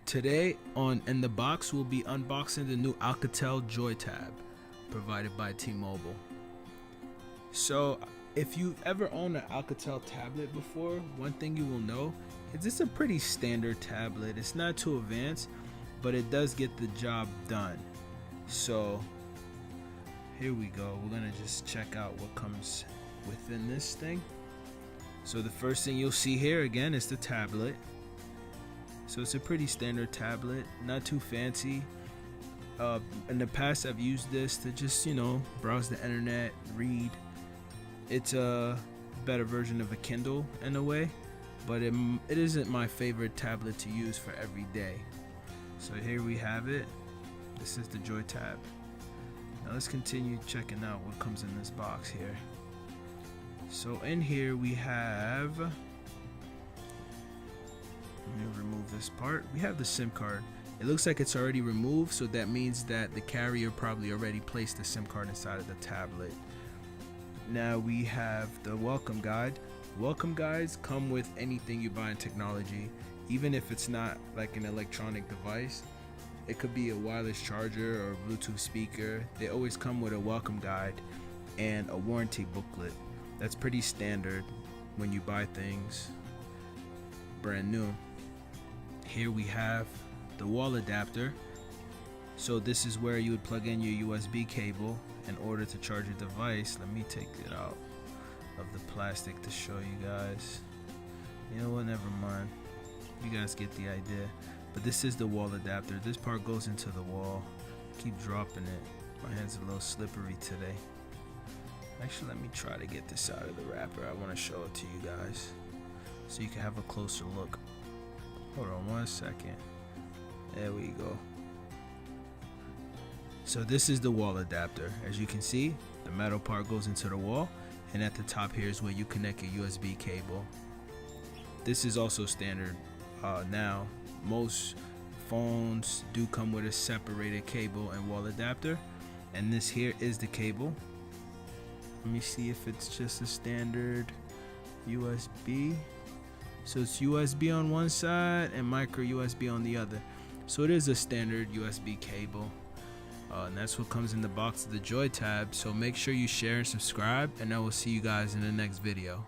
Today on In the Box, we'll be unboxing the new Alcatel JoyTab provided by T-Mobile. So if you've ever owned an Alcatel tablet before, one thing you will know is it's a pretty standard tablet. It's not too advanced, but it does get the job done. So here we go. We're gonna just check out what comes within this thing. So the first thing you'll see here again is the tablet. So it's a pretty standard tablet, not too fancy. In the past I've used this to just, browse the internet, read. It's a better version of a Kindle in a way, but it isn't my favorite tablet to use for every day. So here we have it. This is the JoyTab. Now let's continue checking out what comes in this box here. So in here we have, let me remove this part. We have the SIM card. It looks like it's already removed, so that means that the carrier probably already placed the SIM card inside of the tablet. Now we have the welcome guide. Welcome guides come with anything you buy in technology, even if it's not like an electronic device. It could be a wireless charger or a Bluetooth speaker. They always come with a welcome guide and a warranty booklet. That's pretty standard when you buy things brand new. Here we have the wall adapter. So this is where you would plug in your USB cable in order to charge your device. Let me take it out of the plastic to show you guys. You know what, never mind. You guys get the idea. But this is the wall adapter. This part goes into the wall. Keep dropping it. My hand's a little slippery today. Actually, let me try to get this out of the wrapper. I want to show it to you guys so you can have a closer look. Hold on one second. There we go. So this is the wall adapter. As you can see, the metal part goes into the wall, and at the top here is where you connect your USB cable. This is also standard now. Most phones do come with a separated cable and wall adapter, and this here is the cable. Let me see if it's just a standard USB. So it's USB on one side and micro USB on the other. So it is a standard USB cable. And that's what comes in the box of the JoyTab. So make sure you share and subscribe, and I will see you guys in the next video.